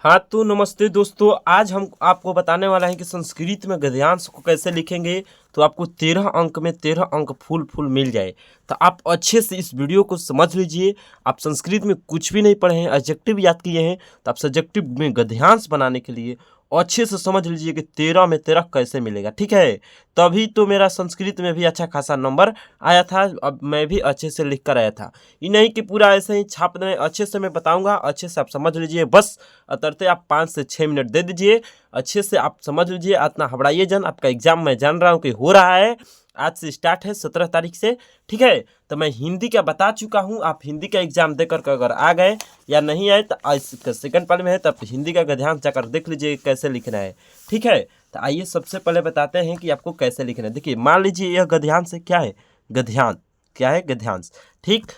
हाँ तो नमस्ते दोस्तों, आज हम आपको बताने वाला है कि संस्कृत में गद्यांश को कैसे लिखेंगे तो आपको 13 अंक में 13 अंक फुल फुल मिल जाए। तो आप अच्छे से इस वीडियो को समझ लीजिए। आप संस्कृत में कुछ भी नहीं पढ़े हैं, एडजेक्टिव याद किए हैं, तो आप सब्जेक्टिव में गद्यांश बनाने के लिए अच्छे से समझ लीजिए कि 13 में 13 कैसे मिलेगा। ठीक है, तभी तो मेरा संस्कृत में भी अच्छा खासा नंबर आया था। अब मैं भी अच्छे से लिख कर आया था, ये नहीं कि पूरा ऐसे ही छाप दें। अच्छे से मैं बताऊंगा, अच्छे से आप समझ लीजिए। बस अतरते आप 5 से 6 मिनट दे दीजिए, अच्छे से आप समझ लीजिए। इतना घबराइए जन, आपका एग्जाम मैं जान रहा हूँ कि हो रहा है, आज से स्टार्ट है 17 तारीख से। ठीक है, तो मैं हिंदी का बता चुका हूँ। आप हिंदी का एग्जाम देकर के अगर आ गए या नहीं आए तो इसका सेकंड पार्ट में है, तो आप हिंदी का ध्यान जाकर देख लीजिए कैसे लिखना है। ठीक है, तो आइए सबसे पहले बताते हैं कि आपको कैसे लिखना है। देखिए, मान लीजिए यह गद्यांश से क्या है, गद्यांश क्या है, गद्यांश। ठीक,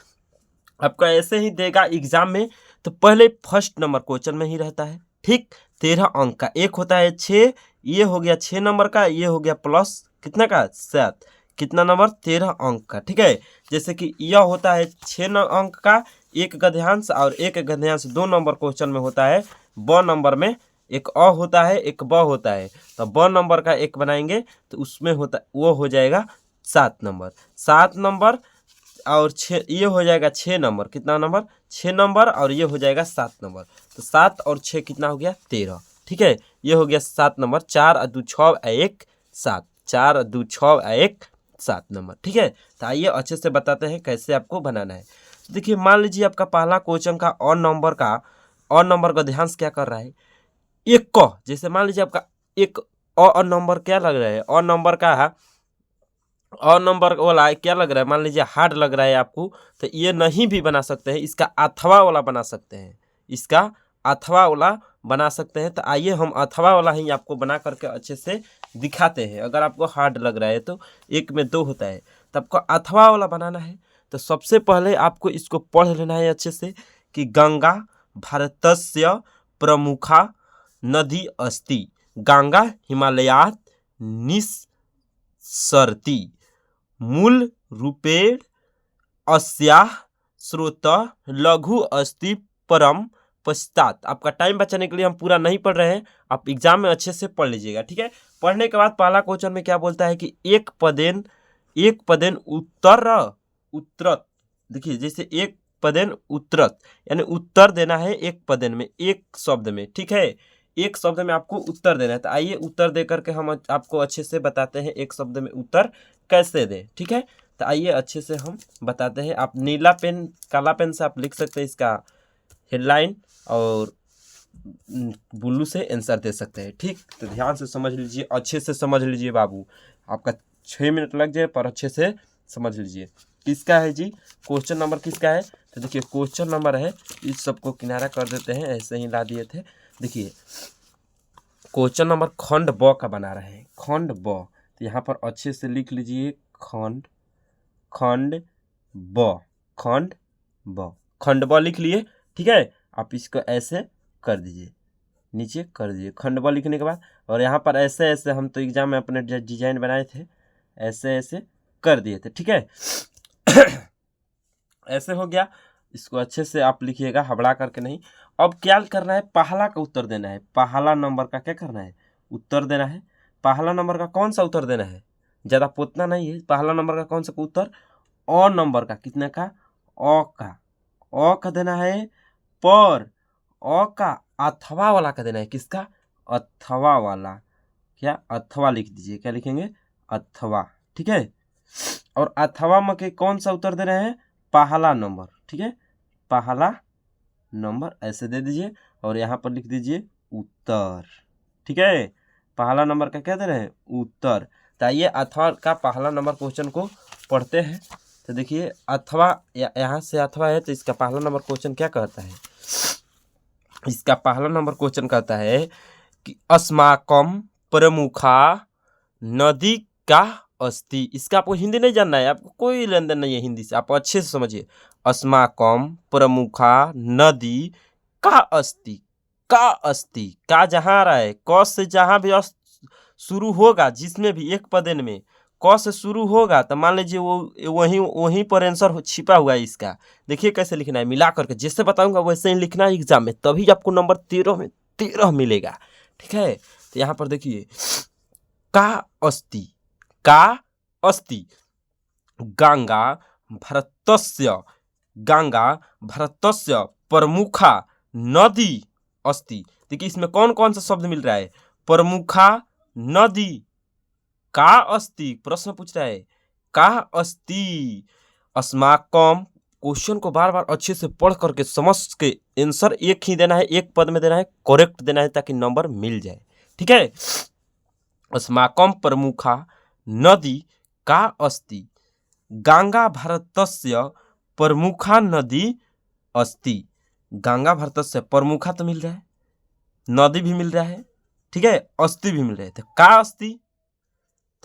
आपको ऐसे ही देगा एग्जाम में, तो पहले फर्स्ट नंबर क्वेश्चन में ही रहता है। ठीक, 13 अंक का एक होता है 6, ये हो गया 6 नंबर का, ये हो गया प्लस कितना का 7, कितना नंबर 13 अंक का। ठीक है, जैसे कि यह होता है 6 अंक का एक गद्यांश, और एक गद्यांश 2 नंबर क्वेश्चन में होता है। ब नंबर में एक अ होता है, एक ब होता है, तो ब नंबर का एक बनाएंगे तो उसमें होता वो हो जाएगा 7 नंबर। 7 नंबर और 6, ये हो जाएगा 6 नंबर, कितना नंबर 6 नंबर, और ये हो जाएगा 7 नंबर। तो 7 और 6 कितना हो गया 13। ठीक है, ये हो गया 7 नंबर। 4 और 2 6 1 7, 4 और 2 6 1 7 नंबर। ठीक है, तो आइए अच्छे से बताते हैं कैसे आपको बनाना है। तो देखिए, मान लीजिए आपका पहला क्वेश्चन का और नंबर का ध्यान क्या कर रहा है, एक क, जैसे मान लीजिए आपका एक और नंबर क्या लग रहा है, और नंबर का है, और नंबर वाला क्या लग रहा है, मान लीजिए हार्ड लग रहा है आपको, तो ये नहीं भी बना सकते हैं, इसका अथवा वाला बना सकते हैं, इसका अथवा वाला बना सकते हैं। तो आइए हम अथवा वाला ही आपको बना करके अच्छे से दिखाते हैं। अगर आपको हार्ड लग रहा है तो एक में 2 होता है, तो आपको अथवा वाला बनाना है। तो सबसे पहले आपको इसको पढ़ लेना है अच्छे से कि गंगा भारतस्य प्रमुखा नदी अस्ति, गंगा हिमालयात निस्सरति, मूल रूपेण अस्याः स्रोतः लघु अस्ति परम पश्चात। आपका टाइम बचाने के लिए हम पूरा नहीं पढ़ रहे हैं, आप एग्जाम में अच्छे से पढ़ लीजिएगा। ठीक है, पढ़ने के बाद पहला क्वेश्चन में क्या बोलता है कि एक पदेन उत्तरत। देखिए, जैसे एक पदेन उत्तरत, यानी उत्तर देना है एक पदेन में, एक शब्द में। ठीक है, एक शब्द में आपको उत्तर देना है। तो आइए उत्तर दे करके हम आपको अच्छे से बताते हैं एक शब्द में उत्तर कैसे दें। ठीक है, तो आइए अच्छे से हम बताते हैं। आप नीला पेन काला पेन से आप लिख सकते हैं इसका हेडलाइन, और ब्लू से आंसर दे सकते हैं। ठीक, तो ध्यान से समझ लीजिए, अच्छे से समझ लीजिए बाबू, आपका 6 मिनट लग जाए पर अच्छे से समझ लीजिए। किसका है जी, क्वेश्चन नंबर किसका है, तो देखिए क्वेश्चन नंबर है, इस सबको किनारा कर देते हैं, ऐसे ही ला दिए थे। देखिए क्वेश्चन नंबर खंड ब का बना रहे हैं, खंड ब। तो यहाँ पर अच्छे से लिख लीजिए खंड ब, खंड ब लिख लिए। ठीक है, आप इसको ऐसे कर दीजिए, नीचे कर दीजिए खंड ब लिखने के बाद, और यहाँ पर ऐसे ऐसे हम तो एग्जाम में अपने डिजाइन बनाए थे, ऐसे ऐसे कर दिए थे। ठीक है ऐसे हो गया, इसको अच्छे से आप लिखिएगा, हबड़ा करके नहीं। अब क्या करना है, पहला का उत्तर देना है, पहला नंबर का क्या करना है, उत्तर देना है। पहला नंबर का कौन सा उत्तर देना है, ज़्यादा पोतना नहीं है। पहला नंबर का कौन सा उत्तर, अ नंबर का, कितने का, अ का देना है, पर अ का अथवा वाला का देना है, किसका, अथवा वाला, क्या अथवा लिख दीजिए, क्या लिखेंगे, अथवा। ठीक है, और अथवा में के कौन सा उत्तर दे रहे हैं, पहला नंबर। ठीक है, पहला नंबर ऐसे दे दीजिए, और यहाँ पर लिख दीजिए उत्तर। ठीक है, पहला नंबर का क्या दे रहे हैं, उत्तर। तो आइए अथवा का पहला नंबर क्वेश्चन को पढ़ते हैं। तो देखिए अथवा, यहाँ से अथवा है, तो इसका पहला नंबर क्वेश्चन क्या कहता है, इसका पहला नंबर क्वेश्चन कहता है कि अस्माकम प्रमुखा नदी का अस्ति। इसका आपको हिंदी नहीं जानना है, आपको कोई लेन देन नहीं है हिंदी से, आप अच्छे से समझिए। अस्माकम प्रमुखा नदी का अस्ति, का जहाँ आ रहा है, क से जहाँ भी शुरू होगा, जिसमें भी एक पदेन में क से शुरू होगा, तो मान लीजिए वो वहीं पर आंसर छिपा हुआ है इसका। देखिए कैसे लिखना है, मिला करके जैसे बताऊंगा वैसे ही लिखना है एग्जाम में, तभी आपको नंबर 13 में 13 मिलेगा। ठीक है, तो यहाँ पर देखिए का अस्ति, का अस्ति गंगा भारतस्य, गंगा भारतस्य प्रमुखा नदी अस्ति। देखिए इसमें कौन कौन सा शब्द मिल रहा है, प्रमुखा नदी, का अस्ति, प्रश्न पूछ रहा है का अस्ति, अस्माकम। क्वेश्चन को बार बार अच्छे से पढ़ करके समझ के आंसर एक ही देना है, एक पद में देना है, करेक्ट देना है ताकि नंबर मिल जाए। ठीक है, अस्माकम प्रमुखा नदी का अस्ति, गंगा भारतस्य प्रमुखा नदी अस्ति। गंगा भारतस्य प्रमुखा तो मिल रहा है, नदी भी मिल रहा है, ठीक है, अस्ति भी मिल रहा है, तो का अस्ति,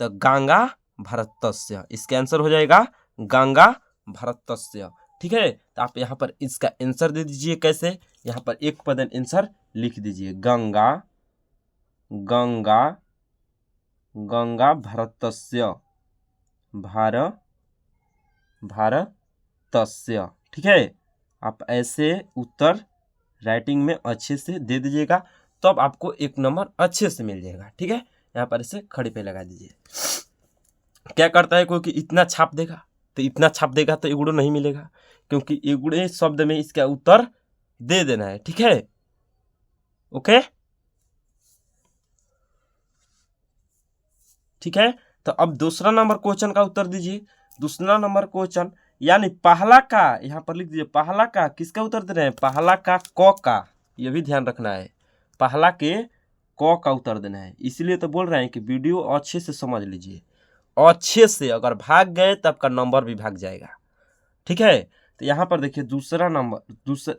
तो गंगा भारतस्य, इसका आंसर हो जाएगा गंगा भारतस्य। ठीक है, तो आप यहाँ पर इसका आंसर दे दीजिए। कैसे, यहाँ पर एक पद आंसर लिख दीजिए, गंगा, गंगा, गंगा भारतस्य, भारतस्य। ठीक है, आप ऐसे उत्तर राइटिंग में अच्छे से दे दीजिएगा, तो अब आपको एक नंबर अच्छे से मिल जाएगा। ठीक है, यहाँ पर इसे खड़ी पे लगा दीजिए। क्या करता है कोई कि इतना छाप देगा, तो इतना छाप देगा तो एगुड़ो नहीं मिलेगा, क्योंकि एगुड़े शब्द में इसका उत्तर दे देना है। ठीक है, ओके, ठीक है, तो अब दूसरा नंबर क्वेश्चन का उत्तर दीजिए। दूसरा नंबर क्वेश्चन यानी पहला का, यहाँ पर लिख दीजिए पहला का किसका उत्तर दे रहे हैं, पहला का क का, ये भी ध्यान रखना है, पहला के क का उत्तर देना है। इसलिए तो बोल रहे हैं कि वीडियो अच्छे से समझ लीजिए, अच्छे से, अगर भाग गए तो आपका नंबर भी भाग जाएगा। ठीक है, तो यहाँ पर देखिए दूसरा नंबर,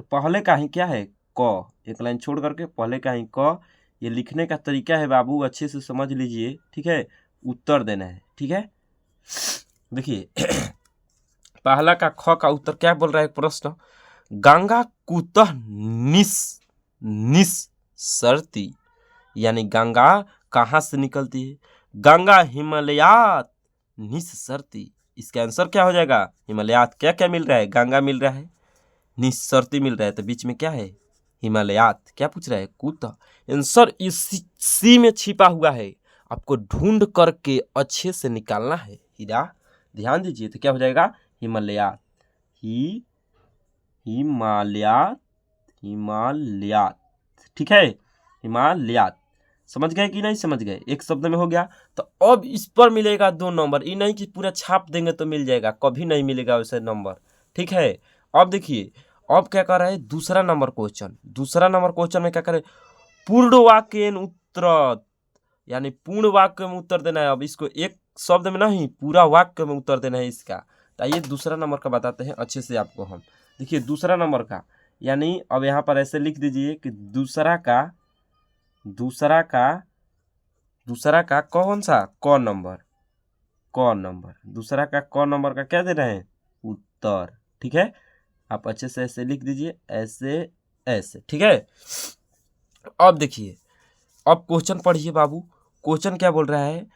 पहले का ही क्या है क, एक लाइन छोड़ करके पहले का ही क, ये लिखने का तरीका है बाबू, अच्छे से समझ लीजिए। ठीक है, उत्तर देना है। ठीक है, देखिए पहला का ख का उत्तर क्या बोल रहा है प्रश्न, गंगा कुतः निस्सरति, यानी गंगा कहाँ से निकलती है, गंगा हिमालयात निस्सरति। इसका आंसर क्या हो जाएगा, हिमालयात। क्या क्या मिल रहा है, गंगा मिल रहा है, निस्सरति मिल रहा है, तो बीच में क्या है हिमालयात। क्या पूछ रहा है, कुतः। आंसर इसी में छिपा हुआ है, आपको ढूंढ करके अच्छे से निकालना है हीरा, ध्यान दीजिए। तो क्या हो जाएगा, हिमालयात, हिमालयात, हिमालयात। ठीक है, हिमालयात। समझ गए कि नहीं समझ गए, एक शब्द में हो गया। तो अब इस पर मिलेगा 2 नंबर, ये नहीं कि पूरा छाप देंगे तो मिल जाएगा, कभी नहीं मिलेगा वैसे नंबर। ठीक है, अब देखिए अब क्या कर रहा है दूसरा नंबर क्वेश्चन। दूसरा नंबर क्वेश्चन में क्या करे, पूर्ण वाक्य उत्तर, यानी पूर्ण वाक्य में उत्तर देना है। अब इसको एक शब्द में नहीं, पूरा वाक्य में उत्तर देना है इसका। तो आइए दूसरा नंबर का बताते हैं अच्छे से आपको हम। देखिए दूसरा नंबर का, यानी अब यहाँ पर ऐसे लिख दीजिए कि दूसरा का कौन सा, क नंबर, दूसरा का क नंबर का क्या दे रहे हैं, उत्तर। ठीक है, आप अच्छे से ऐसे लिख दीजिए, ऐसे ऐसे। ठीक है, अब देखिए अब क्वेश्चन पढ़िए बाबू। क्वेश्चन क्या बोल रहा है,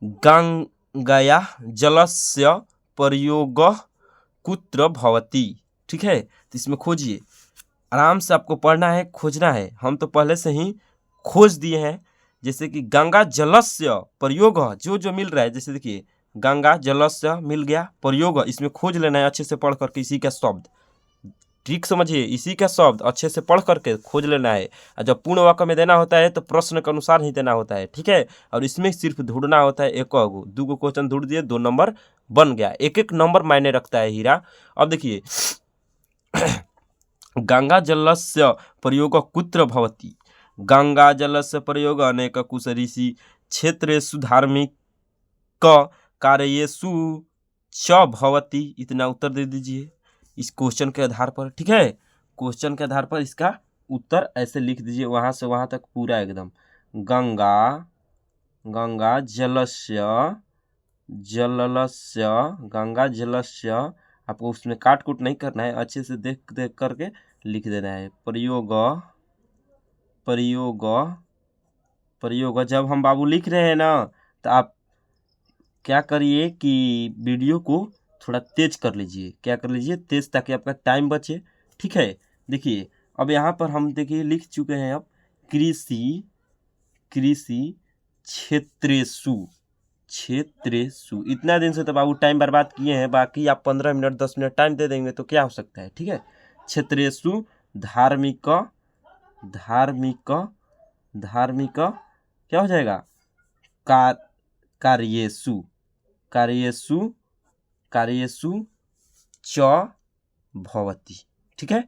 गंगाया जलस्य प्रयोग कुत्र भवति। ठीक है, तो इसमें खोजिए, आराम से आपको पढ़ना है, खोजना है। हम तो पहले से ही खोज दिए हैं, जैसे कि गंगा जलस्य प्रयोग, जो जो मिल रहा है, जैसे देखिए गंगा जलस्य मिल गया, प्रयोग इसमें खोज लेना है अच्छे से पढ़ करके, इसी का शब्द, ठीक समझिए, इसी का शब्द अच्छे से पढ़ करके खोज लेना है। और जब पूर्ण वाक्य में देना होता है तो प्रश्न के अनुसार ही देना होता है। ठीक है, और इसमें सिर्फ ढूंढना होता है एक गो, 2 क्वेश्चन ढूंढ दिए, 2 नंबर बन गया। एक एक नंबर मायने रखता है हीरा। अब देखिए गंगा जलस्य प्रयोग कुत्र भवति, गंगा जलस्य प्रयोग अनेक कुशऋषि क्षेत्रेषु धार्मिक कार्येषु च भवति। इतना उत्तर दे दीजिए इस क्वेश्चन के आधार पर। ठीक है, क्वेश्चन के आधार पर इसका उत्तर ऐसे लिख दीजिए, वहाँ से वहाँ तक पूरा एकदम, गंगा जलस्य, आपको उसमें काट कूट नहीं करना है, अच्छे से देख देख करके लिख देना है। प्रयोग जब हम बाबू लिख रहे हैं ना, तो आप क्या करिए कि वीडियो को थोड़ा तेज कर लीजिए, क्या कर लीजिए तेज, ताकि आपका टाइम बचे। ठीक है, देखिए अब यहाँ पर हम देखिए लिख चुके हैं अब कृषि कृषि क्षेत्रेषु। इतना दिन से तो बाबू टाइम बर्बाद किए हैं, बाकी आप 15 मिनट 10 मिनट टाइम दे देंगे तो क्या हो सकता है। ठीक है, क्षेत्रेषु धार्मिक क्या हो जाएगा, कार्येषु च भवति। ठीक है,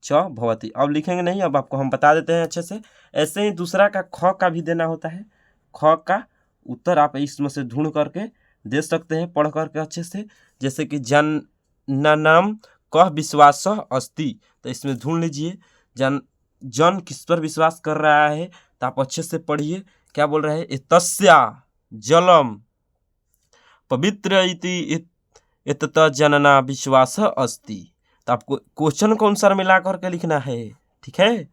च भवति। अब लिखेंगे नहीं, अब आपको हम बता देते हैं अच्छे से। ऐसे ही दूसरा का ख का भी देना होता है। ख का उत्तर आप इसमें से ढूंढ करके दे सकते हैं, पढ़ करके अच्छे से। जैसे कि जननम कह विश्वास अस्ति, तो इसमें ढूंढ लीजिए जन किस पर विश्वास कर रहा है, तो आप अच्छे से पढ़िए क्या बोल रहा है। तस्या जलम पवित्र इति एतत जनना विश्वास अस्ति। तो आपको क्वेश्चन को अनुसार मिला करके लिखना है। ठीक है,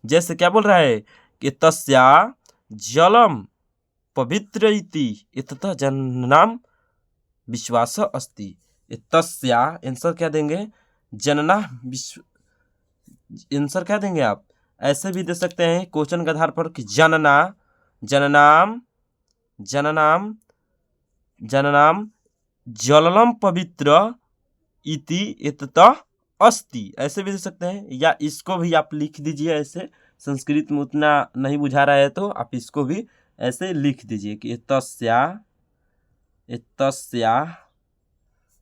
जैसे क्या बोल रहा है कि तस्या जलम पवित्र इति एतत जननाम विश्वास अस्ति। तस्या आंसर क्या देंगे, जनना विश्व, आंसर क्या देंगे आप। ऐसे भी दे सकते हैं क्वेश्चन के आधार पर कि जननाम जलम पवित्र इति एतत अस्ति, ऐसे भी दे सकते हैं। या इसको भी आप लिख दीजिए ऐसे, संस्कृत में उतना नहीं बुझा रहा है तो आप इसको भी ऐसे लिख दीजिए कि तस्या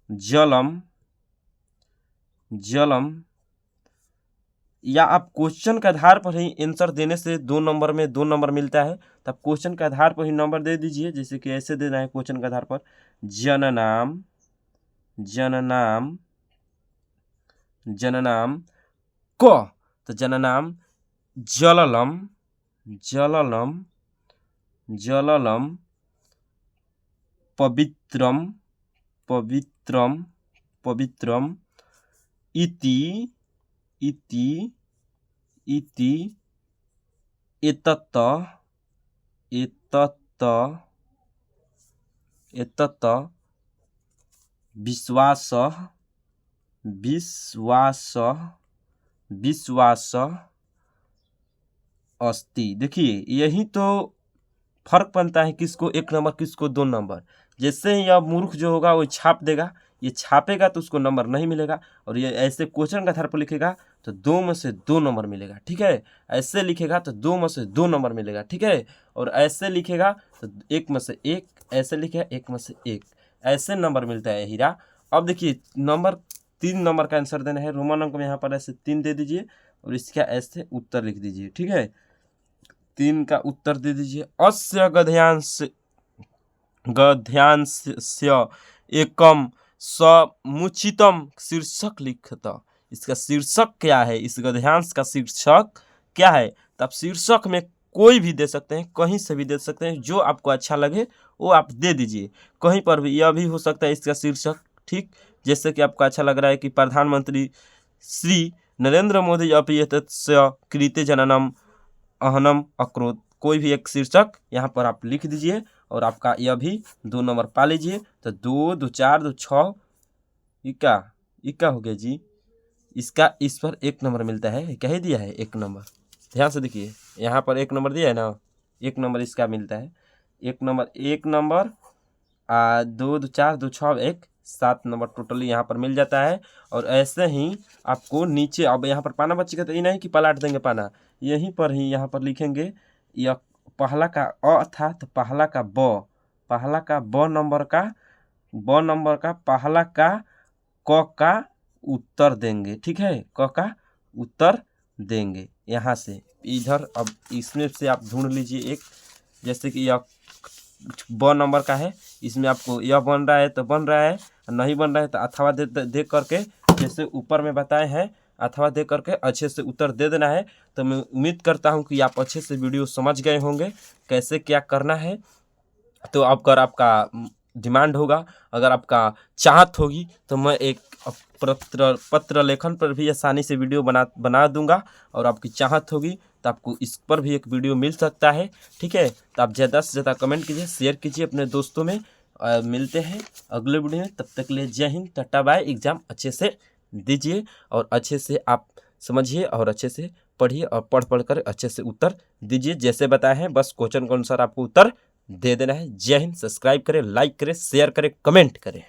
जलम। या आप क्वेश्चन के आधार पर ही आंसर देने से 2 नंबर में 2 नंबर मिलता है, तो आप क्वेश्चन के आधार पर ही नंबर दे दीजिए। जैसे कि ऐसे देना है क्वेश्चन के आधार पर जननाम क, तो जननाम जललम पवित्रम इति एतत विश्वास अस्ति। देखिए यही तो फर्क बनता है, किसको 1 नंबर किसको 2 नंबर। जैसे ही यह मूर्ख जो होगा वो छाप देगा, ये छापेगा तो उसको नंबर नहीं मिलेगा, और ये ऐसे क्वेश्चन के आधार पर लिखेगा तो 2 में से 2 नंबर मिलेगा। ठीक है, ऐसे लिखेगा तो 2 में से 2 नंबर मिलेगा। ठीक है, और ऐसे लिखेगा तो 1 में से 1, ऐसे लिखेगा 1 में से 1, ऐसे नंबर मिलता है हीरा। अब देखिए नंबर 3 नंबर का आंसर देना है। रोमन अंक में यहाँ पर ऐसे 3 दे दीजिए और इसका ऐसे उत्तर लिख दीजिए। ठीक है, 3 का उत्तर दे दीजिए। अस्य गद्यांस्य एकम समुचितम शीर्षक लिखत। इसका शीर्षक क्या है, इस गद्यांश का शीर्षक क्या है। तो आप शीर्षक में कोई भी दे सकते हैं, कहीं से भी दे सकते हैं, जो आपको अच्छा लगे वो आप दे दीजिए। कहीं पर भी यह भी हो सकता है इसका शीर्षक। ठीक, जैसे कि आपको अच्छा लग रहा है कि प्रधानमंत्री श्री नरेंद्र मोदी अपि एतस्य कृते जननम अहनम अक्रोध, कोई भी एक शीर्षक यहाँ पर आप लिख दीजिए और आपका यह भी 2 नंबर पा लीजिए। तो 2 2 4 2 6 इक्का हो गया जी। इसका इस पर 1 नंबर मिलता है। क्या ही दिया है 1 नंबर, ध्यान से देखिए यहाँ पर 1 नंबर दिया है ना, 1 नंबर इसका मिलता है। 1 नंबर 2 2 4 2 6 1 7 नंबर टोटली यहाँ पर मिल जाता है। और ऐसे ही आपको नीचे, अब यहाँ पर पाना बचेगा तो ये नहीं कि पलट देंगे पाना, यहीं पर ही यहाँ पर लिखेंगे। यह पहला का अ था तो पहला का ब नंबर का पहला का क का उत्तर देंगे। ठीक है, क का उत्तर देंगे यहाँ से इधर। अब इसमें से आप ढूंढ लीजिए एक, जैसे कि यह ब नंबर का है, इसमें आपको यह बन रहा है तो बन रहा है, नहीं बन रहा है तो अथवा दे करके, जैसे ऊपर में बताए हैं, अथवा दे करके अच्छे से उत्तर दे देना है। तो मैं उम्मीद करता हूं कि आप अच्छे से वीडियो समझ गए होंगे कैसे क्या करना है। तो अगर आपका डिमांड होगा, अगर आपका चाहत होगी, तो मैं एक पत्र लेखन पर भी आसानी से वीडियो बना दूंगा। और आपकी चाहत होगी तो आपको इस पर भी एक वीडियो मिल सकता है। ठीक है, तो आप ज़्यादा से ज़्यादा कमेंट कीजिए, शेयर कीजिए अपने दोस्तों में। मिलते हैं अगले वीडियो में, तब तक के लिए जय हिंद, टाटा बाय। एग्ज़ाम अच्छे से दीजिए और अच्छे से आप समझिए और अच्छे से पढ़िए और पढ़ कर अच्छे से उत्तर दीजिए। जैसे बताए हैं बस क्वेश्चन के अनुसार आपको उत्तर दे देना है। जय हिंद। सब्सक्राइब करें, लाइक करें, शेयर करें, कमेंट करें।